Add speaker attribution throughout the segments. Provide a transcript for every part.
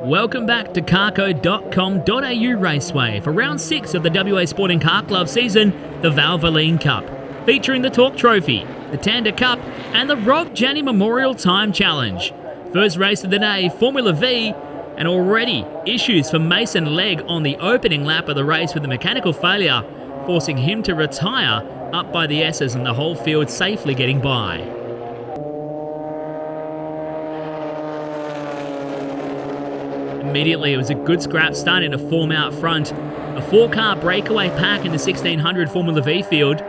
Speaker 1: Welcome back to carco.com.au Raceway for round 6 of the WA Sporting Car Club season, the Valvoline Cup, featuring the Torque Trophy, the Tander Cup and the Janney Memorial Time Challenge. First race of the day, Formula V, and already issues for Mason Legg on the opening lap of the race with a mechanical failure, forcing him to retire up by the S's and the whole field safely getting by. Immediately, it was a good scrap starting to form out front. A 4-car breakaway pack in the 1600 Formula V field,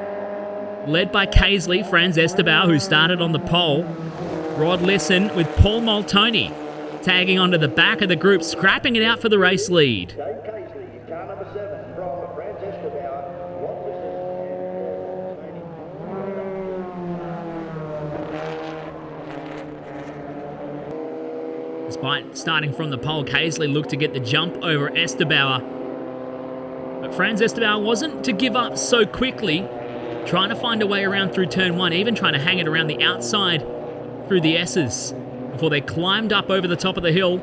Speaker 1: led by Casely, Franz Esteban, who started on the pole. Rod Lisson with Paul Moltoni tagging onto the back of the group, scrapping it out for the race lead. Despite starting from the pole, Casely looked to get the jump over Esteban. But Franz Esteban wasn't to give up so quickly, trying to find a way around through turn 1, even trying to hang it around the outside through the S's before they climbed up over the top of the hill.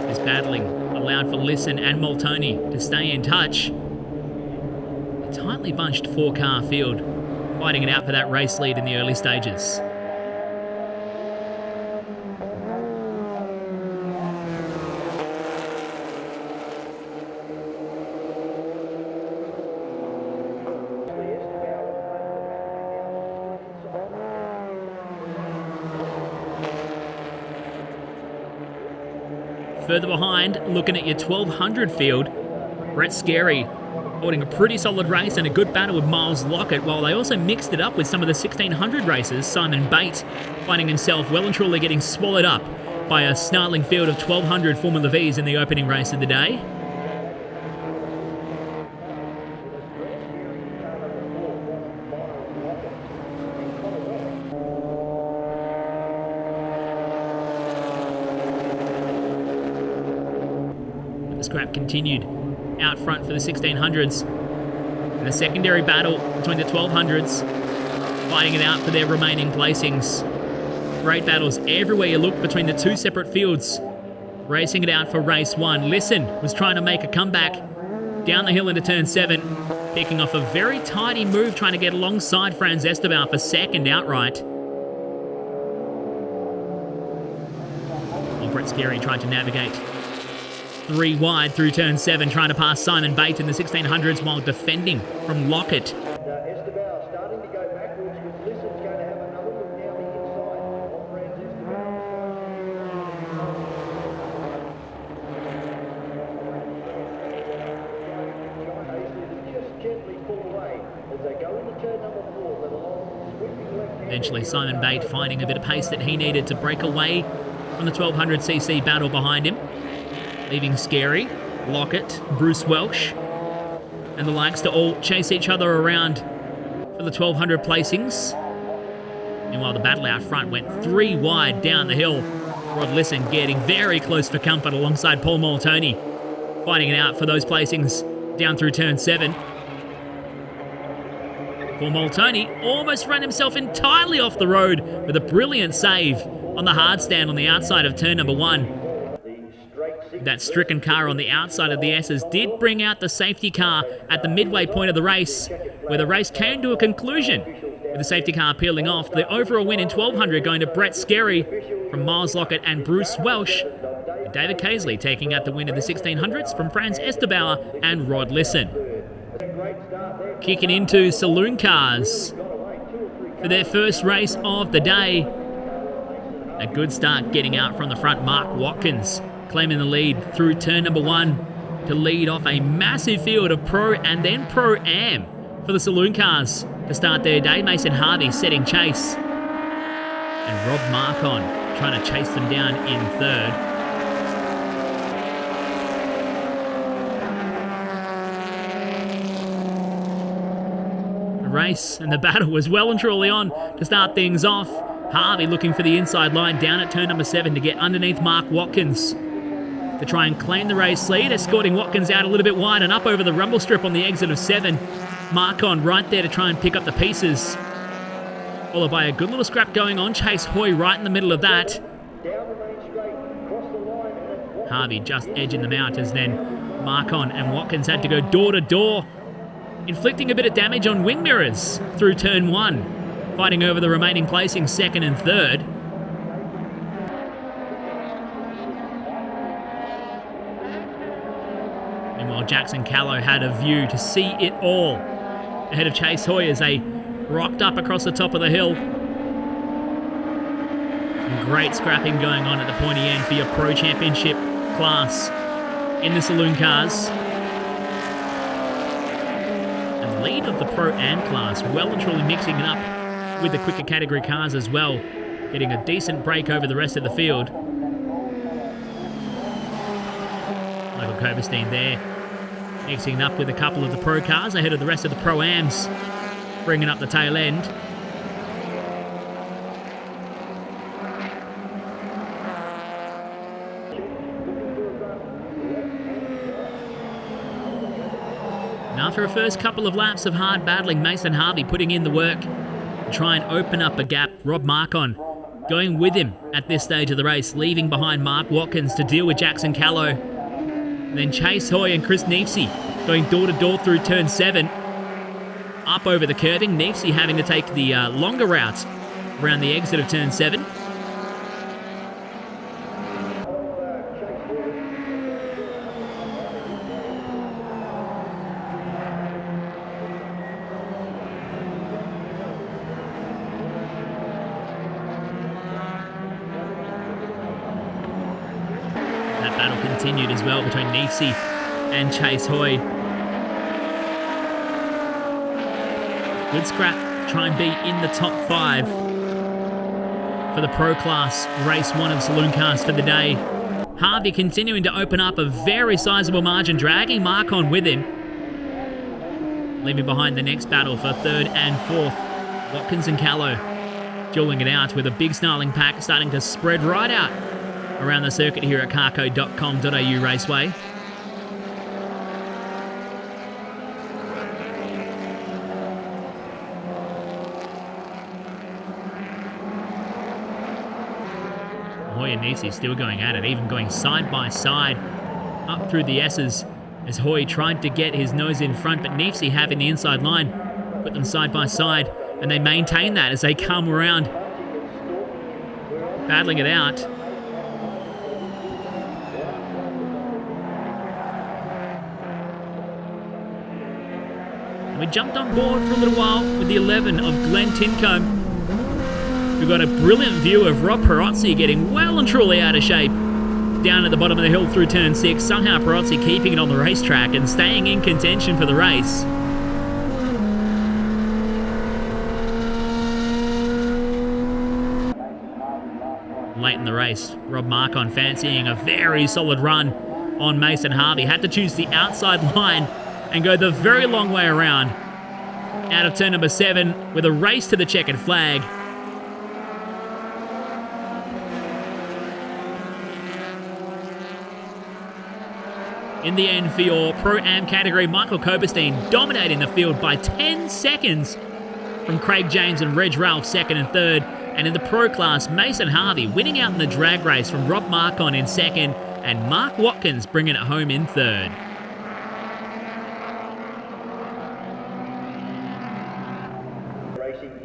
Speaker 1: This battling allowed for Lisson and Moltoni to stay in touch. A tightly bunched 4-car field, fighting it out for that race lead in the early stages. Further behind, looking at your 1200 field, Brett Scary holding a pretty solid race and a good battle with Miles Lockett, while they also mixed it up with some of the 1600 races. Simon Bate finding himself well and truly getting swallowed up by a snarling field of 1200 Formula Vs in the opening race of the day. The scrap continued out front for the 1600s. And the secondary battle between the 1200s, fighting it out for their remaining placings. Great battles everywhere you look between the two separate fields. Racing it out for race 1. Lisson was trying to make a comeback down the hill into turn 7, picking off a very tidy move, trying to get alongside Franz Esteban for second outright. While Brett Scary tried to navigate 3 wide through turn 7, trying to pass Simon Bate in the 1600s while defending from Lockett.
Speaker 2: Esteban starting to go backwards with Lisson's going to have another look down the inside of Franz Esteban. Just gently pull away as they go into turn number 4. Let along sweeping left.
Speaker 1: Eventually Simon Bate finding a bit of pace that he needed to break away from the 1200cc battle behind him, leaving Scary, Lockett, Bruce Welsh, and the likes to all chase each other around for the 1200 placings. Meanwhile, the battle out front went 3 wide down the hill. Rod Lisson getting very close for comfort alongside Paul Moltoni, fighting it out for those placings down through turn 7. Paul Moltoni almost ran himself entirely off the road with a brilliant save on the hard stand on the outside of turn number 1. That stricken car on the outside of the S's did bring out the safety car at the midway point of the race, where the race came to a conclusion with the safety car peeling off. The overall win in 1200 going to Brett Scary from Miles Lockett and Bruce Welsh, and David Casely taking out the win of the 1600s from Franz Esteban and Rod Lisson. Kicking into Saloon Cars for their first race of the day. A good start getting out from the front. Mark Watkins claiming the lead through turn number 1 to lead off a massive field of Pro and then Pro-Am for the Saloon Cars to start their day. Mason Harvey setting chase, and Rob Marcon trying to chase them down in third. The race and the battle was well and truly on to start things off. Harvey looking for the inside line down at turn number 7 to get underneath Mark Watkins to try and claim the race lead, escorting Watkins out a little bit wide and up over the rumble strip on the exit of 7. Marcon right there to try and pick up the pieces. Followed by a good little scrap going on. Chase Hoy right in the middle of that.
Speaker 2: Down the main straight, cross the line, and then
Speaker 1: Harvey just edging them out as then Marcon and Watkins had to go door to door, inflicting a bit of damage on wing mirrors through turn 1, fighting over the remaining placings second and third. Meanwhile, Jackson Callow had a view to see it all ahead of Chase Hoy as they rocked up across the top of the hill. Some great scrapping going on at the pointy end for your Pro Championship class in the Saloon cars. And the lead of the Pro Am class well and truly mixing it up with the quicker category cars as well, getting a decent break over the rest of the field. Michael Koberstein there, mixing up with a couple of the Pro cars ahead of the rest of the Pro Ams, bringing up the tail end. And after a first couple of laps of hard battling, Mason Harvey putting in the work to try and open up a gap. Rob Marcon going with him at this stage of the race, leaving behind Mark Watkins to deal with Jackson Callow. And then Chase Hoy and Chris Neefsey going door to door through turn 7. Up over the curving, Neefsey having to take the longer route around the exit of turn 7. That battle continued as well between Neefsey and Chase Hoy. Good scrap, try and be in the top 5 for the Pro Class Race 1 of Saloon Cars for the day. Harvey continuing to open up a very sizable margin, dragging Marcon with him, leaving behind the next battle for 3rd and 4th. Watkins and Callow dueling it out with a big snarling pack starting to spread right out around the circuit here at carco.com.au Raceway. Hoy and Neefsey still going at it, even going side by side up through the S's as Hoy tried to get his nose in front, but Neefsey having the inside line, put them side by side, and they maintain that as they come around, battling it out. And we jumped on board for a little while with the 11 of Glenn Tincombe. We've got a brilliant view of Rob Perozzi getting well and truly out of shape down at the bottom of the hill through turn 6. Somehow Perozzi keeping it on the racetrack and staying in contention for the race. Late in the race, Rob Marcon fancying a very solid run on Mason Harvey. Had to choose the outside line and go the very long way around out of turn number 7 with a race to the checkered flag. In the end, for your Pro-Am category, Michael Koberstein dominating the field by 10 seconds from Craig James and Reg Ralph, 2nd and 3rd. And in the Pro class, Mason Harvey winning out in the drag race from Rob Marcon in 2nd and Mark Watkins bringing it home in 3rd.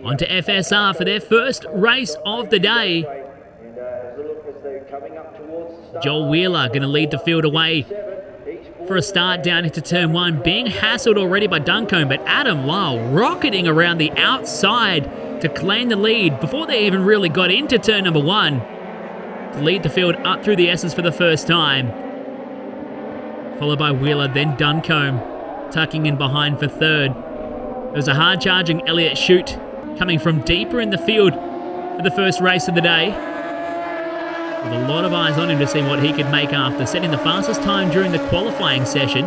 Speaker 1: On to FSR for their first race of the day. Joel Wheeler going to lead the field away for a start down into turn 1, being hassled already by Duncombe, but Adam Lyle rocketing around the outside to claim the lead before they even really got into turn number 1 to lead the field up through the S's for the first time. Followed by Wheeler, then Duncombe tucking in behind for 3rd. There was a hard-charging Elliott Shute coming from deeper in the field for the first race of the day, with a lot of eyes on him to see what he could make after setting the fastest time during the qualifying session.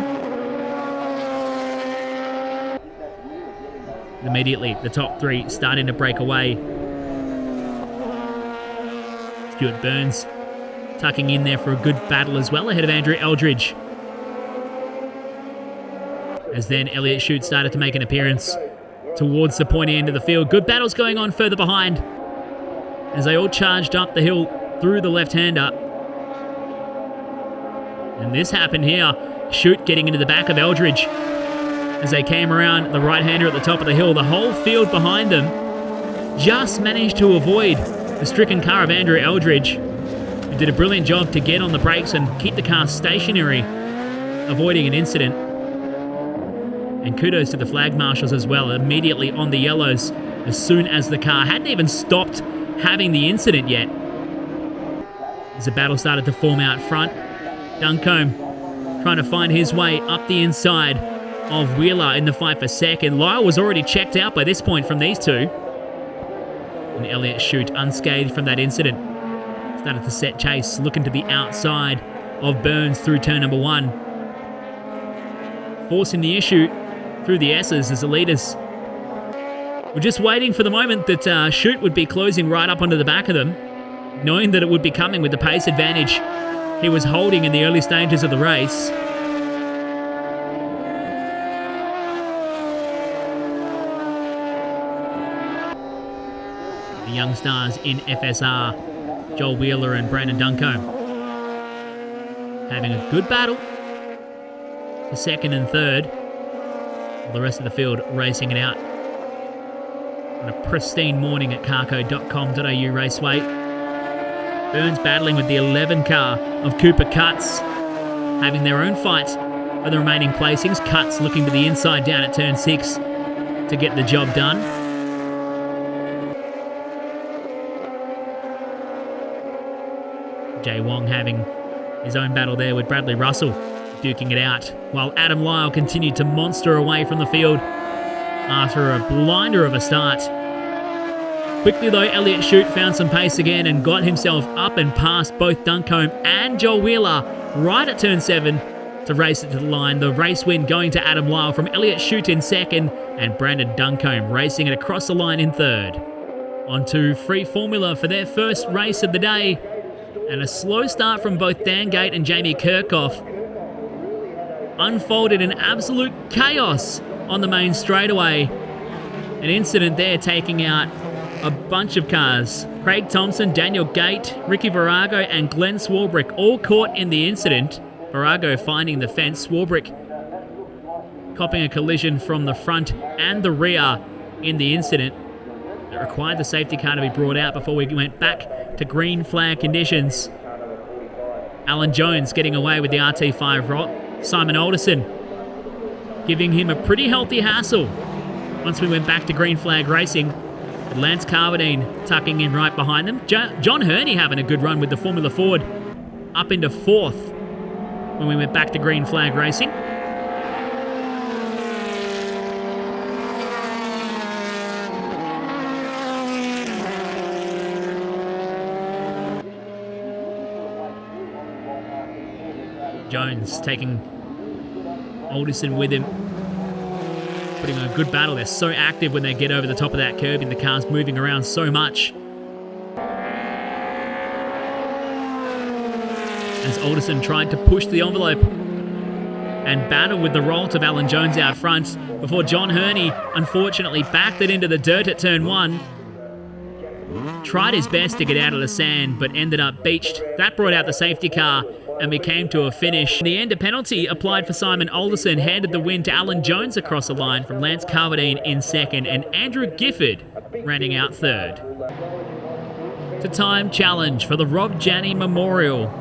Speaker 1: Immediately, the top 3 starting to break away. Stuart Burns tucking in there for a good battle as well, ahead of Andrew Eldridge. As then Elliott Shute started to make an appearance towards the pointy end of the field. Good battles going on further behind as they all charged up the hill through the left-hander. And this happened here. Chute getting into the back of Eldridge as they came around the right-hander at the top of the hill. The whole field behind them just managed to avoid the stricken car of Andrew Eldridge, who did a brilliant job to get on the brakes and keep the car stationary, avoiding an incident. And kudos to the flag marshals as well, immediately on the yellows as soon as the car hadn't even stopped having the incident yet. As the battle started to form out front, Duncombe trying to find his way up the inside of Wheeler in the fight for second. Lyle was already checked out by this point from these two. And Elliott Chute, unscathed from that incident, started to set chase, looking to the outside of Burns through turn number 1. Forcing the issue through the S's as the leaders were just waiting for the moment that Chute would be closing right up onto the back of them, knowing that it would be coming with the pace advantage he was holding in the early stages of the race. The young stars in FSR, Joel Wheeler and Brandon Duncombe, having a good battle for second and third, while the rest of the field racing it out. On a pristine morning at carco.com.au Raceway. Burns battling with the 11 car of Cooper Cutts, having their own fight for the remaining placings. Cutts looking to the inside down at turn 6 to get the job done. Jay Wong having his own battle there with Bradley Russell, duking it out, while Adam Lyle continued to monster away from the field after a blinder of a start. Quickly though, Elliott Chute found some pace again and got himself up and past both Duncombe and Joel Wheeler right at turn 7 to race it to the line. The race win going to Adam Lyle from Elliott Chute in second and Brandon Duncombe racing it across the line in third. On to Free Formula for their first race of the day, and a slow start from both Dan Gate and Jamie Kirchhoff unfolded in absolute chaos on the main straightaway. An incident there taking out a bunch of cars. Craig Thompson, Daniel Gate, Ricky Virago and Glenn Swarbrick all caught in the incident. Virago finding the fence, Swarbrick copping a collision from the front and the rear in the incident. It required the safety car to be brought out before we went back to green flag conditions. Alan Jones getting away with the RT5 rot. Simon Alderson giving him a pretty healthy hassle once we went back to green flag racing. Lance Carvadine tucking in right behind them. John Hurney having a good run with the Formula Ford up into 4th when we went back to green flag racing. Jones taking Alderson with him, putting on a good battle. They're so active when they get over the top of that curb and the car's moving around so much. As Alderson tried to push the envelope and battle with the Rolt of Alan Jones out front before John Hurney unfortunately backed it into the dirt at turn 1. Tried his best to get out of the sand but ended up beached. That brought out the safety car and we came to a finish. In the end, a penalty applied for Simon Alderson handed the win to Alan Jones across the line from Lance Carvadine in second and Andrew Gifford rounding out third. To time challenge for the Rob Janney Memorial,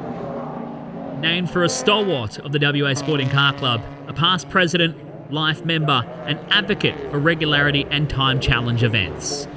Speaker 1: named for a stalwart of the WA Sporting Car Club, a past president, life member and advocate for regularity and time challenge events.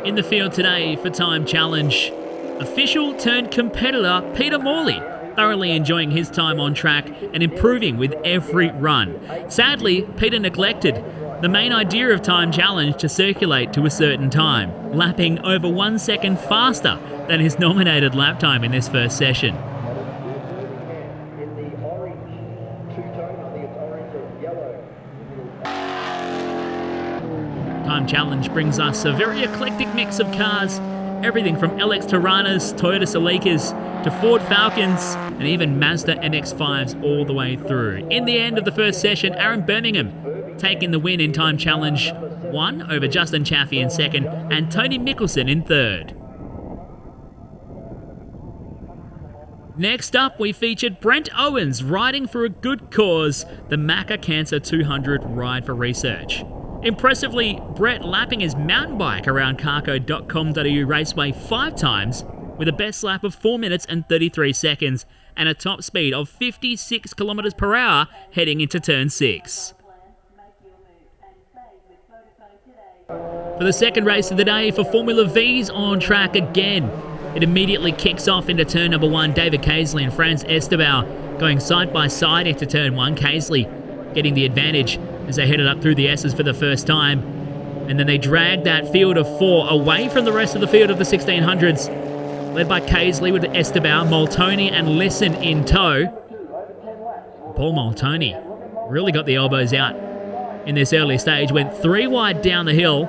Speaker 1: In the field today for time challenge, Official turned competitor Peter Morley, thoroughly enjoying his time on track and improving with every run. Sadly, Peter neglected the main idea of time challenge to circulate to a certain time, lapping over 1 second faster than his nominated lap time in this first session.
Speaker 2: In the orange two-tone, I think it's orange or yellow.
Speaker 1: Time challenge brings us a very eclectic mix of cars, everything from LX Tiranas, Toyota Celicas, to Ford Falcons, and even Mazda MX-5s all the way through. In the end of the first session, Aaron Birmingham taking the win in Time Challenge 1 over Justin Chaffee in second and Tony Mickelson in third. Next up, we featured Brent Owens riding for a good cause, the Macca Cancer 200 Ride for Research. Impressively, Brett lapping his mountain bike around carco.com.au Raceway 5 times with a best lap of 4 minutes and 33 seconds and a top speed of 56 kilometers per hour heading into turn 6. For the second race of the day for Formula V's on track again. It immediately kicks off into turn number 1, David Casely and Franz Estebao going side by side into turn 1. Casely getting the advantage as they headed up through the S's for the first time. And then they dragged that field of 4 away from the rest of the field of the 1600s, led by Casely with Estebao, Moltoni and Lisson in tow. Paul Moltoni really got the elbows out in this early stage, went 3 wide down the hill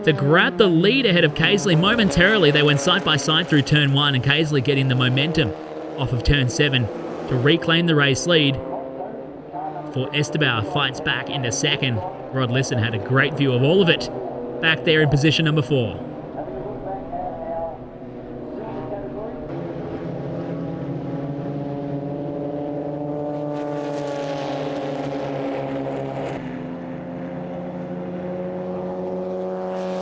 Speaker 1: to grab the lead ahead of Casely. Momentarily, they went side by side through turn 1, and Casely getting the momentum off of turn 7 to reclaim the race lead. For Estebao fights back into second. Rod Lisson had a great view of all of it back there in position number 4.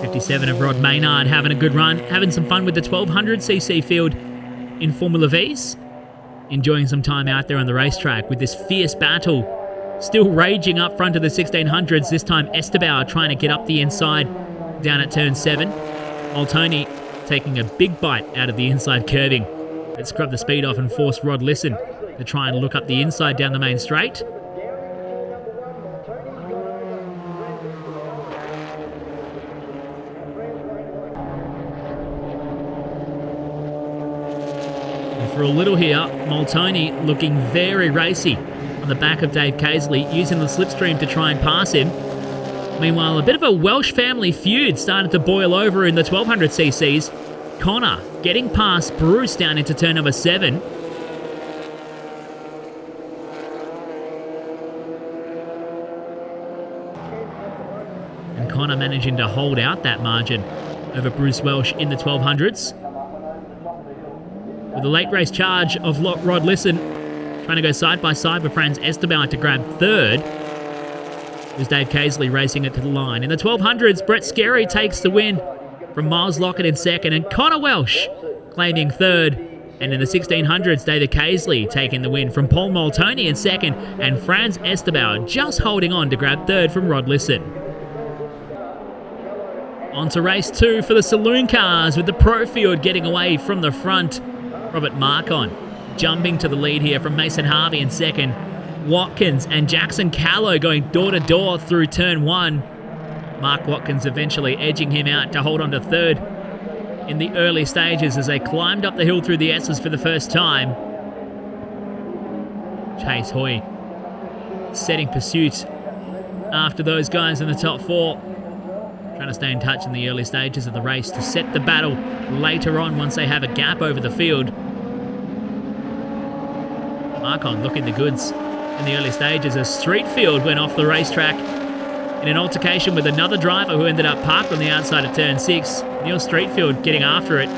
Speaker 1: '57 of Rod Maynard having a good run, having some fun with the 1200cc field in Formula V's, enjoying some time out there on the racetrack with this fierce battle still raging up front of the 1600s. This time Estebao trying to get up the inside down at turn 7. Moltoni taking a big bite out of the inside curbing that scrubbed the speed off and forced Rod Lisson to try and look up the inside down the main straight. And for a little here, Moltoni looking very racy on the back of Dave Casely, using the slipstream to try and pass him. Meanwhile, a bit of a Welsh family feud started to boil over in the 1200cc's. Connor getting past Bruce down into turn number 7. And Connor managing to hold out that margin over Bruce Welsh in the 1200s. With a late race charge of Rod Lisson trying to go side by side with Franz Estebao to grab third. There's Dave Casely racing it to the line. In the 1200s, Brett Scarry takes the win from Miles Lockett in second and Connor Welsh claiming third. And in the 1600s, David Casely taking the win from Paul Moltoni in second and Franz Estebao just holding on to grab third from Rod Lisson. On to race 2 for the Saloon cars with the Pro Field getting away from the front. Robert Marcon jumping to the lead here from Mason Harvey in second. Watkins and Jackson Callow going door-to-door through turn 1. Mark Watkins eventually edging him out to hold on to third in the early stages as they climbed up the hill through the S's for the first time. Chase Hoy setting pursuit after those guys in the top 4. Trying to stay in touch in the early stages of the race to set the battle later on once they have a gap over the field. Marcon looking the goods in the early stages as Streetfield went off the racetrack in an altercation with another driver who ended up parked on the outside of turn 6. Neil Streetfield getting after it,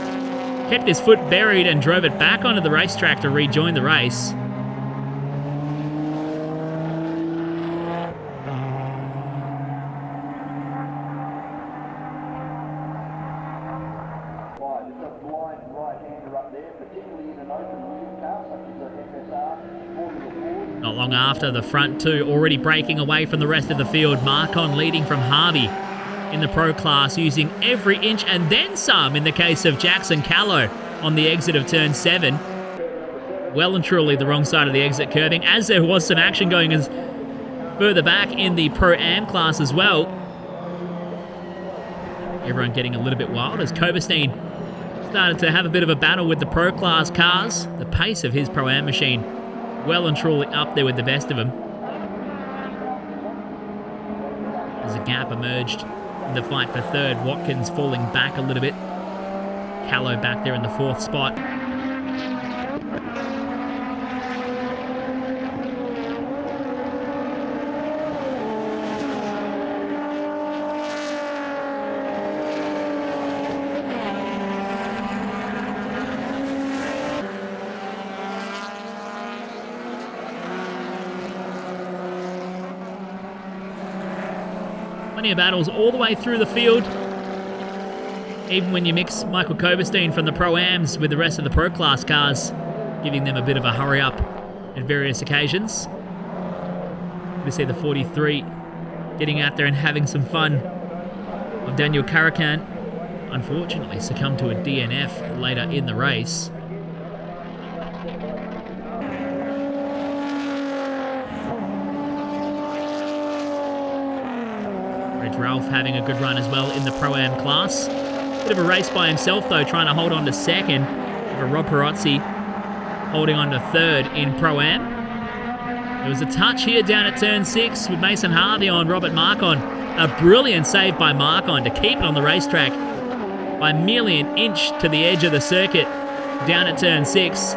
Speaker 1: kept his foot buried and drove it back onto the racetrack to rejoin the race. Not long after, the front 2 already breaking away from the rest of the field. Marcon leading from Harvey in the Pro class, using every inch and then some in the case of Jackson Callow, on the exit of turn 7. Well and truly the wrong side of the exit curving, as there was some action going as further back in the Pro-Am class as well. Everyone getting a little bit wild as Koberstein started to have a bit of a battle with the Pro Class cars. The pace of his Pro-Am machine well and truly up there with the best of them. As a gap emerged in the fight for third, Watkins falling back a little bit. Callow back there in the 4th spot. Plenty of battles all the way through the field. Even when you mix Michael Koberstein from the Pro-Ams with the rest of the Pro Class cars, giving them a bit of a hurry up at various occasions. We see the 43 getting out there and having some fun. Of Daniel Caracan, unfortunately succumbed to a DNF later in the race. Ralph having a good run as well in the Pro-Am class. Bit of a race by himself though, trying to hold on to second. Rob Perazzi holding on to third in Pro-Am. There was a touch here down at turn 6 with Mason Harvey on Robert Marcon. A brilliant save by Marcon to keep it on the racetrack by merely an inch to the edge of the circuit down at turn 6.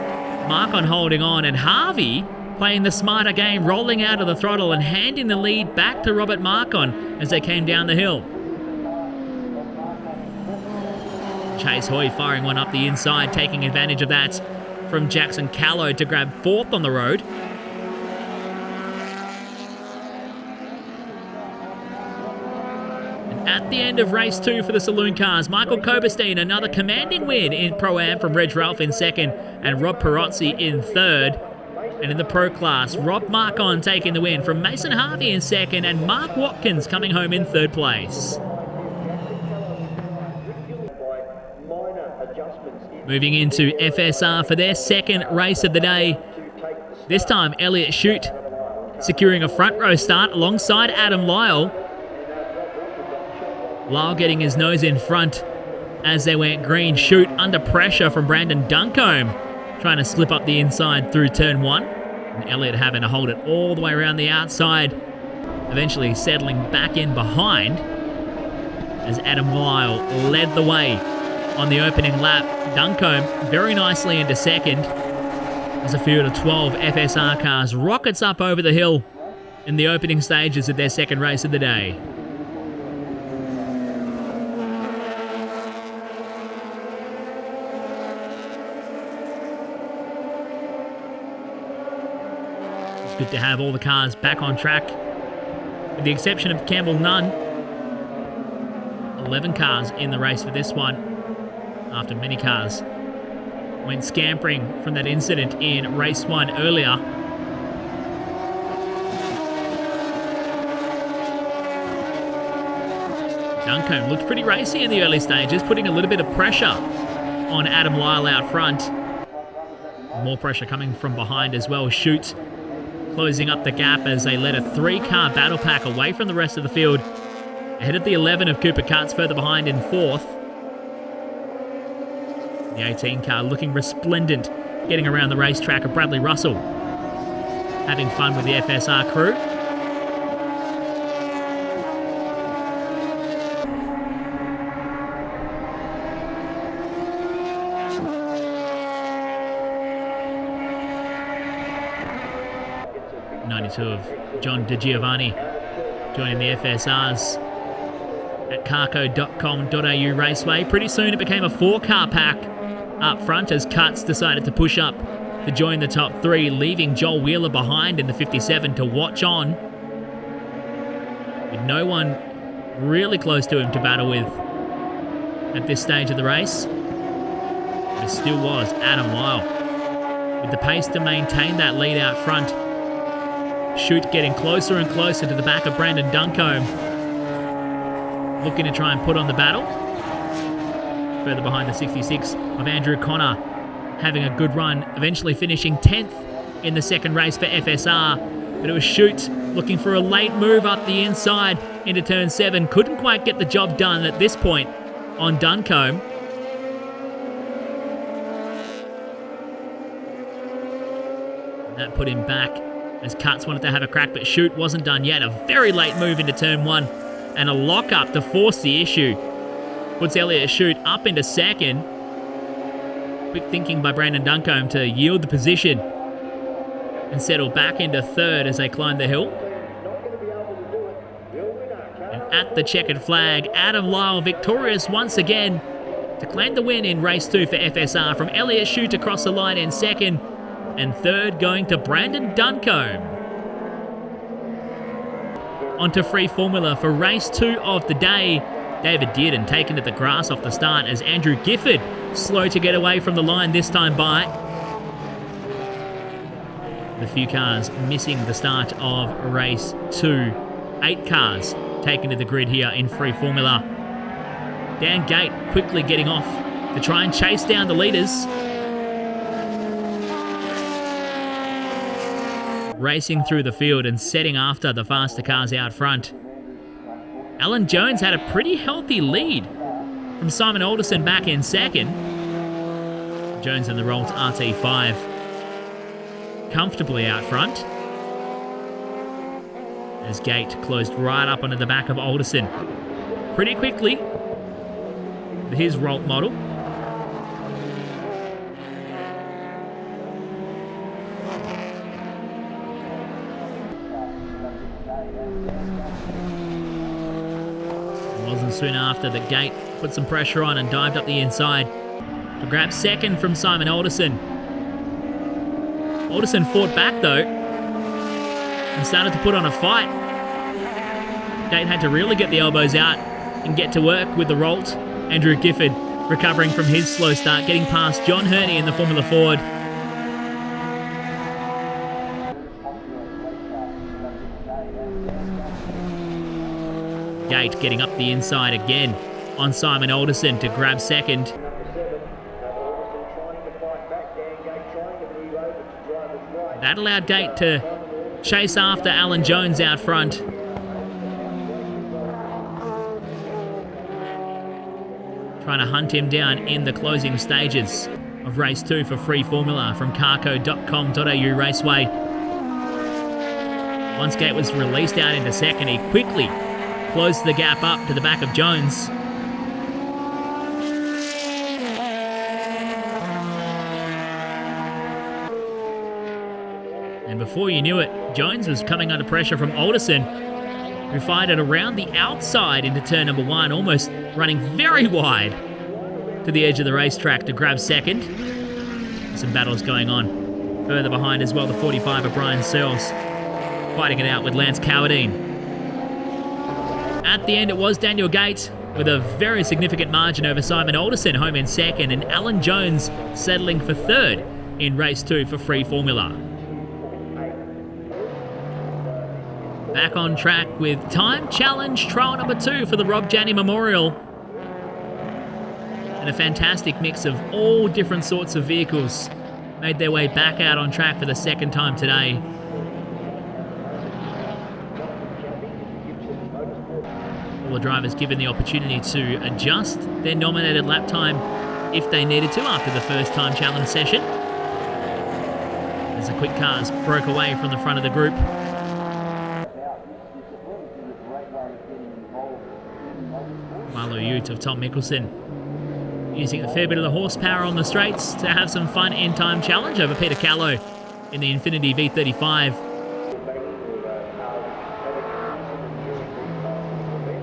Speaker 1: Marcon holding on, and Harvey playing the smarter game, rolling out of the throttle and handing the lead back to Robert Marcon as they came down the hill. Chase Hoy firing one up the inside, taking advantage of that from Jackson Callow to grab 4th on the road. And at the end of race 2 for the Saloon cars, Michael Koberstein, another commanding win in Pro-Am from Reg Ralph in 2nd and Rob Perazzi in 3rd. And in the Pro Class, Rob Marcon taking the win from Mason Harvey in 2nd and Mark Watkins coming home in 3rd place. Moving into FSR for their 2nd race of the day. This time, Elliot Shute securing a front row start alongside Adam Lyle. Lyle getting his nose in front as they went green. Shute under pressure from Brandon Duncombe, trying to slip up the inside through turn 1. And Elliott having to hold it all the way around the outside, eventually settling back in behind as Adam Lyle led the way on the opening lap. Duncombe very nicely into 2nd as a field of 12 FSR cars rockets up over the hill in the opening stages of their 2nd race of the day. Good to have all the cars back on track, with the exception of Campbell Nunn. 11 cars in the race for this one, after many cars went scampering from that incident in race 1 earlier. Duncombe looked pretty racy in the early stages, putting a little bit of pressure on Adam Lyle out front. More pressure coming from behind as well. Shute closing up the gap as they led a 3-car battle pack away from the rest of the field, ahead of the 11 of Cooper Cutts further behind in 4th. The 18 car looking resplendent, getting around the racetrack of Bradley Russell, having fun with the FSR crew. Of John DiGiovanni joining the FSRs at carco.com.au Raceway. Pretty soon it became a 4-car pack up front as Cutts decided to push up to join the top 3, leaving Joel Wheeler behind in the 57 to watch on, with no one really close to him to battle with at this stage of the race. But it still was Adam Lyle with the pace to maintain that lead out front. Shute getting closer and closer to the back of Brandon Duncombe, looking to try and put on the battle. further behind the 66 of Andrew Connor, having a good run, eventually finishing 10th in the second race for FSR. But it was Shute looking for a late move up the inside into turn 7. Couldn't quite get the job done at this point on Duncombe. And that put him back as Cutts wanted to have a crack, but Shute wasn't done yet. A very late move into turn 1 and a lock-up to force the issue. Puts Elliot Shute up into second. Quick thinking by Brandon Duncombe to yield the position and settle back into third as they climb the hill. And at the checkered flag, Adam Lyle victorious once again to claim the win in race 2 for FSR, from Elliot Shute across the line in second, and third going to Brandon Duncombe. Onto free formula for race 2 of the day. David Dearden taken to the grass off the start as Andrew Gifford slow to get away from the line this time by. The few cars missing the start of race 2. 8 cars taken to the grid here in free formula. Dan Gate quickly getting off to try and chase down the leaders. Racing through the field and setting after the faster cars out front. Alan Jones had a pretty healthy lead from Simon Alderson back in second. Jones in the Rolt RT5 comfortably out front as Gate closed right up onto the back of Alderson pretty quickly with his Rolt model. Wasn't soon after that Gate put some pressure on and dived up the inside to grab second from Simon Alderson. Alderson fought back though and started to put on a fight. Gate had to really get the elbows out and get to work with the Rolt. Andrew Gifford recovering from his slow start, getting past John Hurney in the Formula Ford. Gate getting up the inside again on Simon Alderson to grab second. That allowed Gate to chase after Alan Jones out front. Trying to hunt him down in the closing stages of race 2 for free formula from carco.com.au Raceway. Once Gate was released out into second, he quickly closed the gap up to the back of Jones. And before you knew it, Jones was coming under pressure from Alderson, who fired it around the outside into turn number 1, almost running very wide to the edge of the racetrack to grab second. Some battles going on further behind as well. The 45 of Brian Searles fighting it out with Lance Cowardine. At the end, it was Daniel Gate with a very significant margin over Simon Alderson, home in second, and Alan Jones settling for third in race 2 for free formula. Back on track with Time Challenge trial number 2 for the Rob Janney Memorial. And a fantastic mix of all different sorts of vehicles made their way back out on track for the second time today. All the drivers given the opportunity to adjust their nominated lap time if they needed to after the first time challenge session. As the quick cars broke away from the front of the group. Marlo Ute of Tom Mickelson using a fair bit of the horsepower on the straights to have some fun in time challenge over Peter Callow in the Infiniti V35.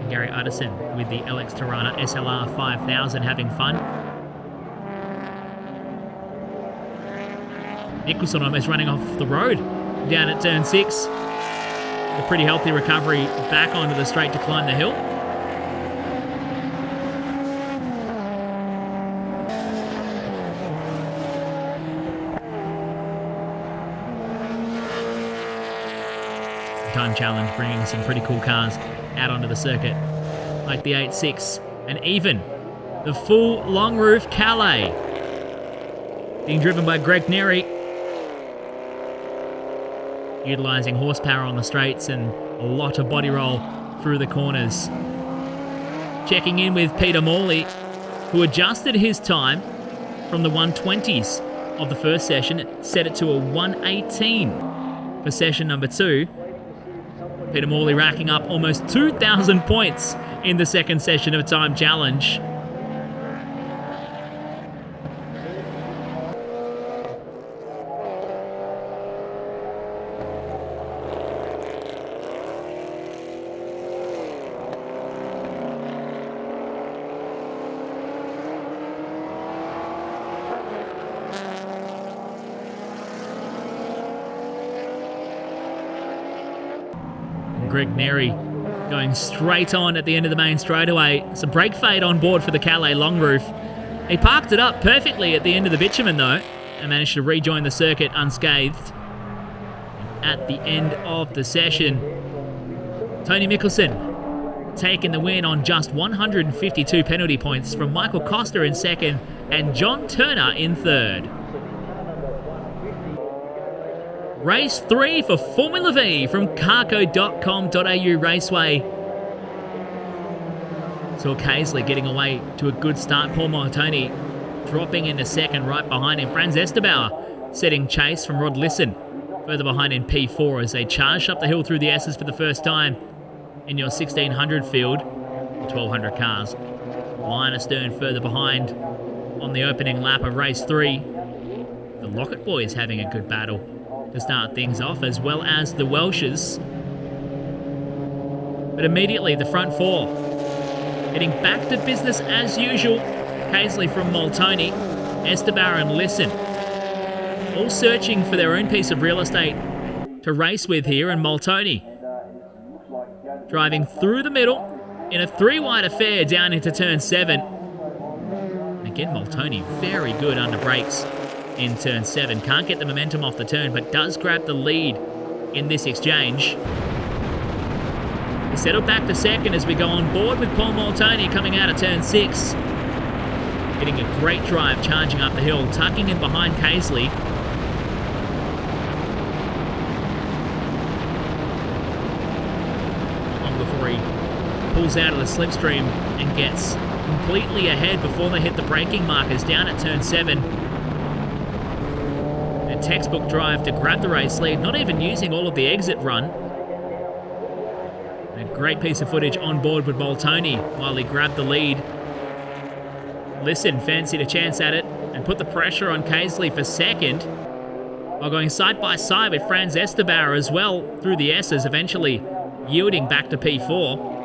Speaker 1: Gary Utterson with the LX Tirana SLR 5000 having fun. Nicholson almost running off the road down at turn 6. A pretty healthy recovery back onto the straight to climb the hill. Time challenge bringing some pretty cool cars out onto the circuit, like the 8.6 and even the full long roof Calais. Being driven by Greg Neary. Utilising horsepower on the straights and a lot of body roll through the corners. Checking in with Peter Morley, who adjusted his time from the 120s of the first session, set it to a 118 for session number 2. Peter Morley racking up almost 2,000 points in the second session of Time Challenge. Greg Neary going straight on at the end of the main straightaway. Some brake fade on board for the Calais long roof. He parked it up perfectly at the end of the bitumen though, and managed to rejoin the circuit unscathed. At the end of the session, Tony Mickelson taking the win on just 152 penalty points from Michael Costa in second and John Turner in third. Race 3 for Formula V from carco.com.au Raceway. Saw Casely getting away to a good start. Paul Montoni dropping into second right behind him. Franz Esterbauer setting chase from Rod Lisson further behind in P4 as they charged up the hill through the S's for the first time in your 1600 field. 1200 cars line astern further behind on the opening lap of race 3. The Lockett boys having a good battle to start things off, as well as the Welshes. But immediately the front four getting back to business as usual. Casely from Moltoni, Esterbauer and Lisson all searching for their own piece of real estate to race with here, and Moltoni driving through the middle in a 3-wide affair down into turn 7. And again, Moltoni very good under brakes in turn 7. Can't get the momentum off the turn, but does grab the lead in this exchange. He settled back to second as we go on board with Paul Moltoni coming out of turn 6. Getting a great drive charging up the hill, tucking in behind Casely. Long before he pulls out of the slipstream and gets completely ahead before they hit the braking markers down at turn 7. Textbook drive to grab the race lead, not even using all of the exit run. A great piece of footage on board with Moltoni while he grabbed the lead. Lisson fancied a chance at it and put the pressure on Casely for second, while going side by side with Franz Esterbauer as well through the S's, eventually yielding back to P4.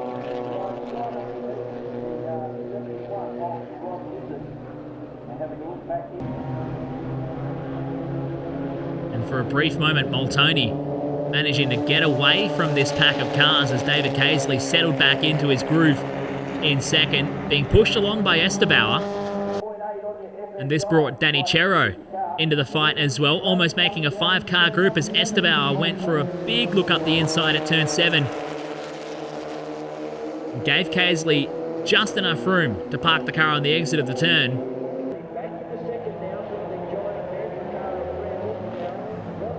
Speaker 1: For a brief moment, Moltoni managing to get away from this pack of cars as David Casely settled back into his groove in second, being pushed along by Esterbauer. And this brought Danny Cerro into the fight as well, almost making a 5-car group as Esterbauer went for a big look up the inside at turn 7. Gave Casely just enough room to park the car on the exit of the turn.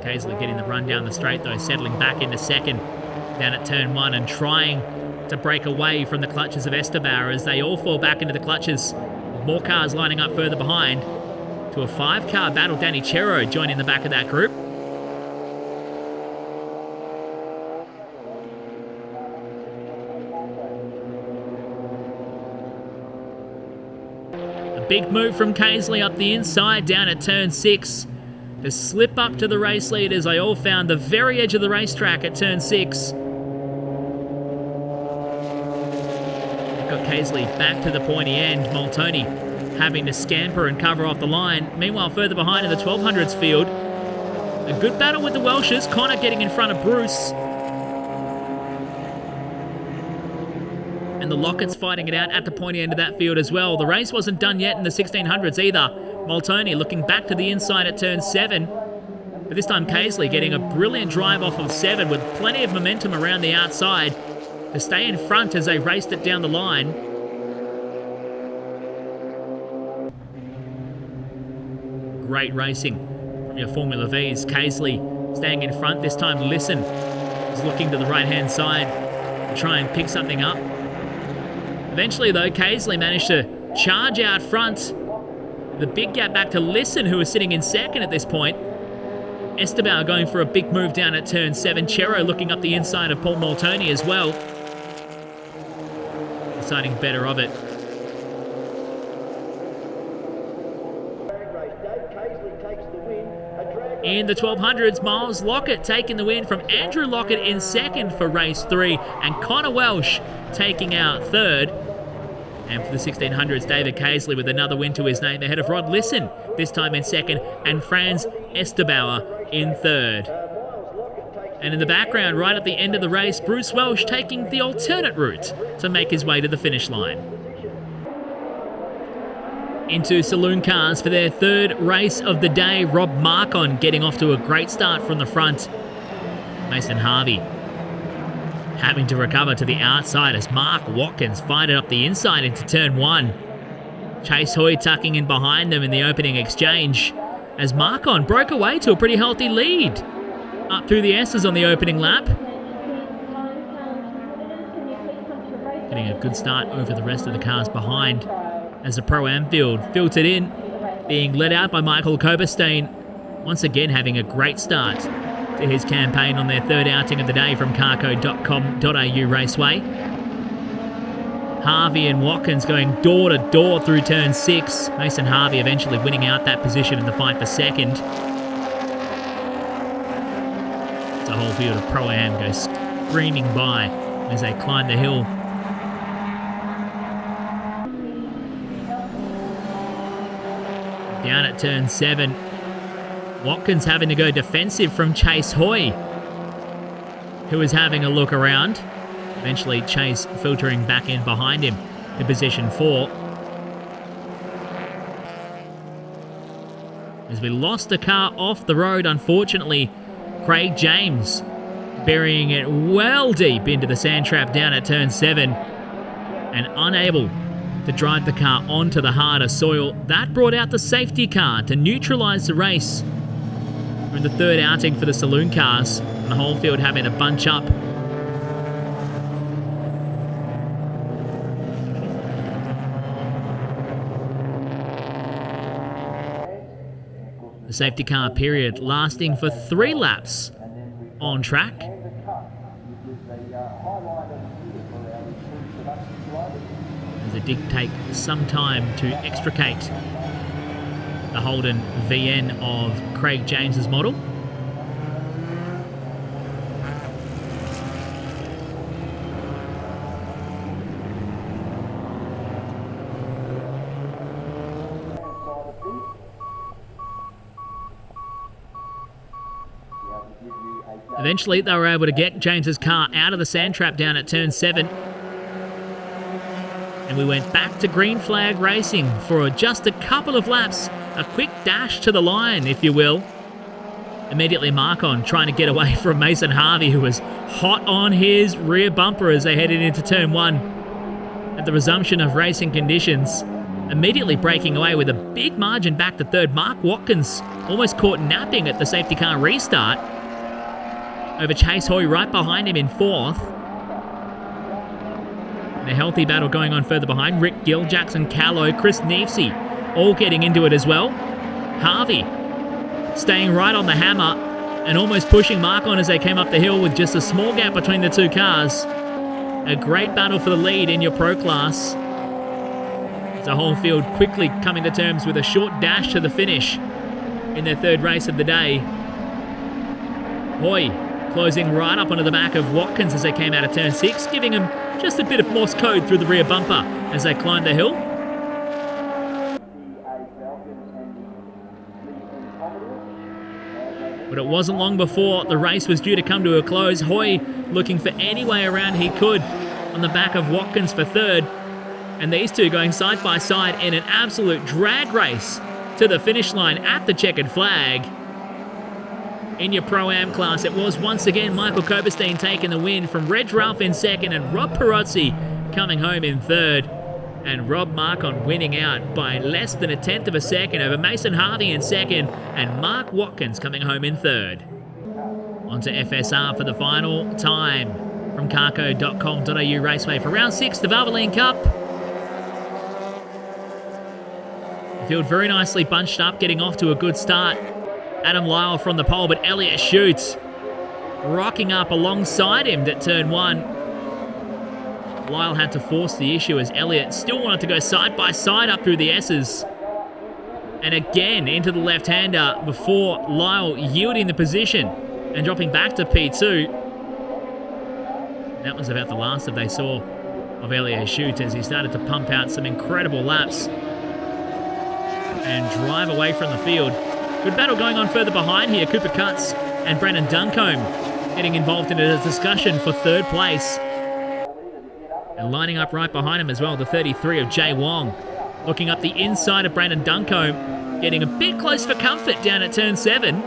Speaker 1: Casely getting the run down the straight though, settling back into second down at turn 1 and trying to break away from the clutches of Esterbauer as they all fall back into the clutches. More cars lining up further behind to a 5-car battle. Danny Cerro joining the back of that group. A big move from Casely up the inside down at turn 6. To slip up to the race leaders. They all found the very edge of the racetrack at turn 6. Got Casely back to the pointy end. Moltoni having to scamper and cover off the line. Meanwhile, further behind in the 1200s field, a good battle with the Welshes. Connor getting in front of Bruce. And the Locketts fighting it out at the pointy end of that field as well. The race wasn't done yet in the 1600s either. Moltoni looking back to the inside at turn 7. But this time Casely getting a brilliant drive off of 7 with plenty of momentum around the outside to stay in front as they raced it down the line. great racing from your Formula Vs. Casely staying in front this time. Listen is looking to the right-hand side to try and pick something up. Eventually, though, Casely managed to charge out front. The big gap back to Listen, who was sitting in second at this point. Esteban going for a big move down at turn 7. Chero looking up the inside of Paul Moltoni as well. Deciding better of it. In the 1200s, Miles Lockett taking the win from Andrew Lockett in second for race 3, and Connor Welsh taking out third. And for the 1600s, David Casely with another win to his name ahead of Rod Listen, this time in second, and Franz Estabauer in third. And in the background, right at the end of the race, Bruce Welsh taking the alternate route to make his way to the finish line. Into Saloon Cars for their third race of the day. Rob Marcon getting off to a great start from the front. Mason Harvey having to recover to the outside as Mark Watkins fired it up the inside into turn 1. Chase Hoy tucking in behind them in the opening exchange as Marcon broke away to a pretty healthy lead up through the S's on the opening lap. Getting a good start over the rest of the cars behind as the Pro-Am field filtered in, being led out by Michael Koberstein, once again having a great start to his campaign on their third outing of the day from carco.com.au Raceway. Harvey and Watkins going door to door through turn 6. Mason Harvey eventually winning out that position in the fight for second. The whole field of Pro-Am goes screaming by as they climb the hill. Down at turn 7, Watkins having to go defensive from Chase Hoy, who is having a look around. Eventually Chase filtering back in behind him to position 4. As we lost a car off the road, unfortunately, Craig James burying it well deep into the sand trap down at turn 7 and unable to drive the car onto the harder soil. That brought out the safety car to neutralise the race. We're in the third outing for the Saloon Cars, and the whole field having to bunch up. The safety car period lasting for 3 laps on track. As it did take some time to extricate the Holden VN of Craig James's model. Eventually, they were able to get James's car out of the sand trap down at turn 7. And we went back to green flag racing for just a couple of laps. A quick dash to the line, if you will. Immediately Marcon trying to get away from Mason Harvey, who was hot on his rear bumper as they headed into turn 1. At the resumption of racing conditions, immediately breaking away with a big margin back to third. Mark Watkins almost caught napping at the safety car restart over Chase Hoy right behind him in 4th. And a healthy battle going on further behind. Rick Gill, Jackson Callow, Chris Neefsey all getting into it as well. Harvey staying right on the hammer and almost pushing Marcon as they came up the hill with just a small gap between the two cars. A great battle for the lead in your Pro class. The whole field quickly coming to terms with a short dash to the finish in their third race of the day. Hoy closing right up onto the back of Watkins as they came out of turn 6, giving him just a bit of Morse code through the rear bumper as they climbed the hill. But it wasn't long before the race was due to come to a close. Hoy looking for any way around he could on the back of Watkins for third. And these two going side by side in an absolute drag race to the finish line at the checkered flag. In your Pro-Am class, it was once again Michael Koberstein taking the win from Reg Ralph in second and Rob Perozzi coming home in third. And Rob Marcon winning out by less than 1/10 of a second over Mason Harvey in second, and Mark Watkins coming home in third. On to FSR for the final time from carco.com.au Raceway for round 6, the Valvoline Cup. The field very nicely bunched up, getting off to a good start. Adam Lyle from the pole, but Elliott shoots, rocking up alongside him at turn 1. Lyle had to force the issue as Elliott still wanted to go side by side up through the S's. And again into the left-hander before Lyle yielding the position and dropping back to P2. That was about the last that they saw of Elliott Shute as he started to pump out some incredible laps and drive away from the field. Good battle going on further behind here. Cooper Cutts and Brandon Duncombe getting involved in a discussion for third place. And lining up right behind him as well, the 33 of Jay Wong. Looking up the inside of Brandon Duncombe, getting a bit close for comfort down at turn 7.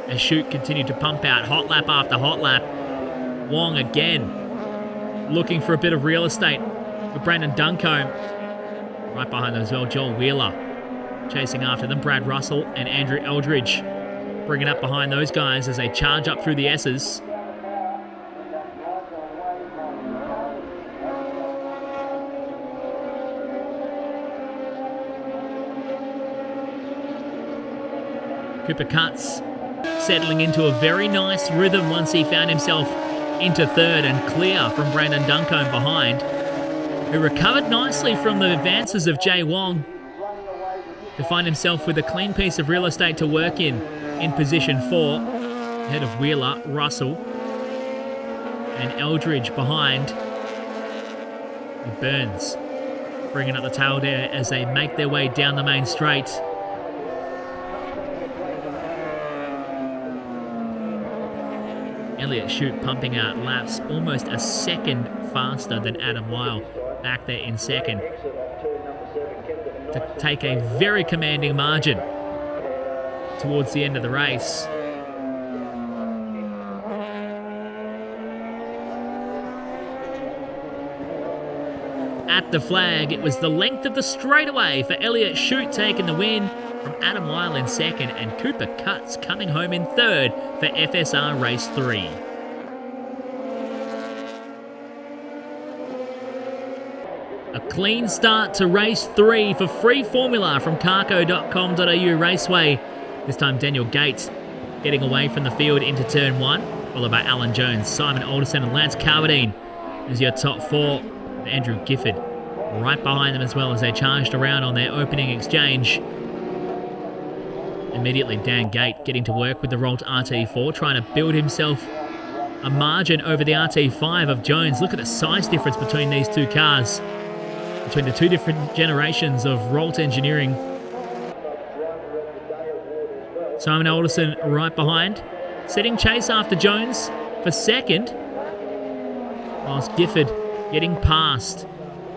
Speaker 1: As Shute continued to pump out hot lap after hot lap. Wong again looking for a bit of real estate with Brandon Duncombe. Right behind them as well, Joel Wheeler chasing after them. Brad Russell and Andrew Eldridge bringing up behind those guys as they charge up through the S's. Cooper Cutts settling into a very nice rhythm once he found himself into third and clear from Brandon Duncombe behind, who recovered nicely from the advances of Jay Wong to find himself with a clean piece of real estate to work in position 4, ahead of Wheeler, Russell, and Eldridge behind. Burns bringing up the tail there as they make their way down the main straight. Elliott Shute pumping out laps almost a second faster than Adam Lyle back there in second to take a very commanding margin towards the end of the race. At the flag, it was the length of the straightaway for Elliott Shute taking the win from Adam Lyle in second, and Cooper Cutts coming home in third for FSR Race 3. A clean start to Race 3 for Free Formula from carco.com.au Raceway. This time Daniel Gates getting away from the field into turn 1, followed by Alan Jones, Simon Alderson and Lance Carradine as your top 4. And Andrew Gifford right behind them as well as they charged around on their opening exchange. Immediately Dan Gate getting to work with the Rolt RT4, trying to build himself a margin over the RT5 of Jones. Look at the size difference between these two cars, between the two different generations of Rolt engineering. Simon Alderson right behind, setting chase after Jones for second, whilst Gifford getting past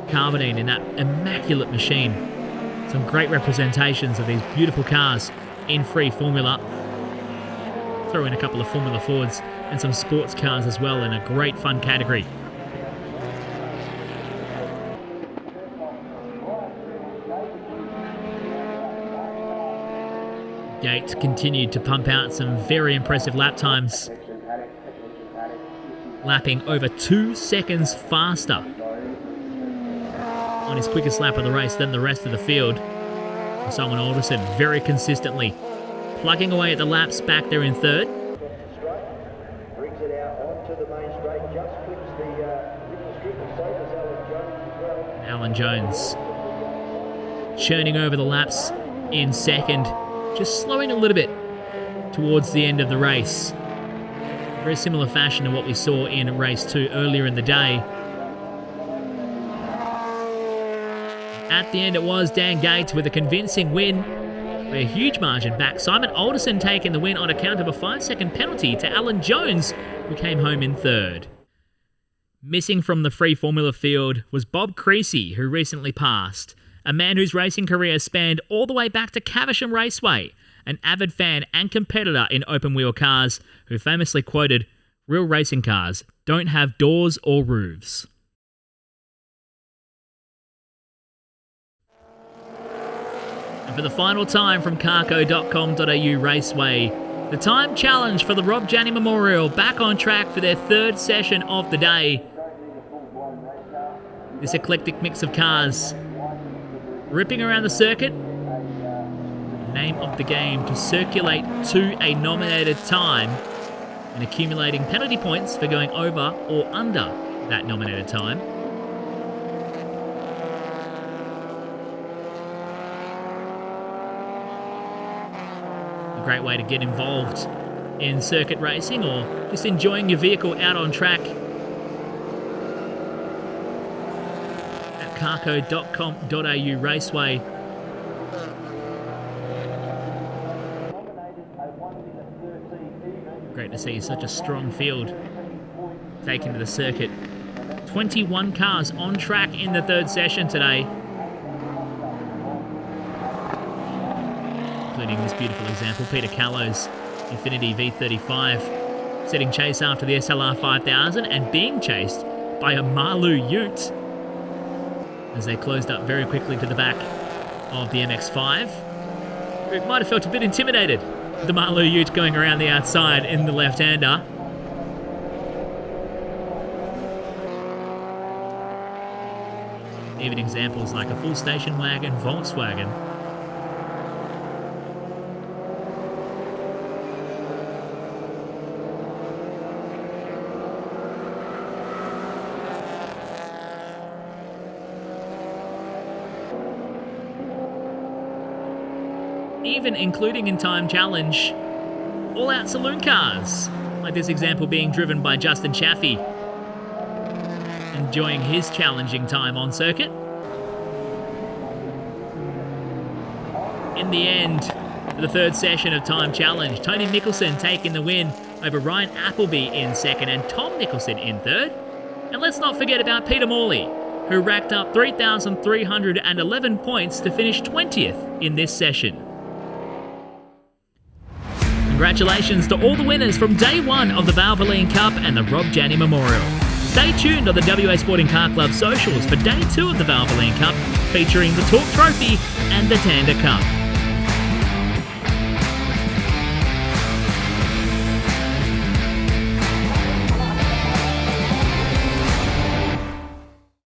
Speaker 1: Carvadine in that immaculate machine. Some great representations of these beautiful cars in Free Formula. Throw in a couple of Formula Fords and some sports cars as well in a great fun category. Gates continued to pump out some very impressive lap times, lapping over 2 seconds faster on his quickest lap of the race than the rest of the field. Simon Alderson very consistently plugging away at the laps back there in third.
Speaker 2: Brings it out onto the main straight, just clips the middle strip, and so does Alan Jones as well.
Speaker 1: Alan Jones churning over the laps in second, just slowing a little bit towards the end of the race. Very similar fashion to what we saw in race 2 earlier in the day. At the end it was Dan Gates with a convincing win, a huge margin back. Simon Alderson taking the win on account of a 5-second penalty to Alan Jones, who came home in third. Missing from the Free Formula field was Bob Creasy, who recently passed, a man whose racing career spanned all the way back to Caversham Raceway, an avid fan and competitor in open-wheel cars, who famously quoted, "Real racing cars don't have doors or roofs." For the final time from carco.com.au Raceway, the time challenge for the Rob Janney Memorial back on track for their third session of the day. This eclectic mix of cars ripping around the circuit. Name of the game to circulate to a nominated time and accumulating penalty points for going over or under that nominated time. A great way to get involved in circuit racing or just enjoying your vehicle out on track at carco.com.au Raceway. Great to see such a strong field taken to the circuit. 21 cars on track in the third session today, including this beautiful example, Peter Callo's Infiniti V35 setting chase after the SLR 5000 and being chased by a Marlou Ute as they closed up very quickly to the back of the MX-5. It might have felt a bit intimidated with the Marlou Ute going around the outside in the left-hander. Even examples like a full station wagon Volkswagen. Even including in time challenge, all-out saloon cars, like this example being driven by Justin Chaffee, enjoying his challenging time on circuit. In the end, for the third session of time challenge, Tony Nicholson taking the win over Ryan Appleby in second and Tom Nicholson in third. And let's not forget about Peter Morley, who racked up 3,311 points to finish 20th in this session. Congratulations to all the winners from day one of the Valvoline Cup and the Rob Janney Memorial. Stay tuned on the WA Sporting Car Club socials for day two of the Valvoline Cup, featuring the Torque Trophy and the Tander Cup.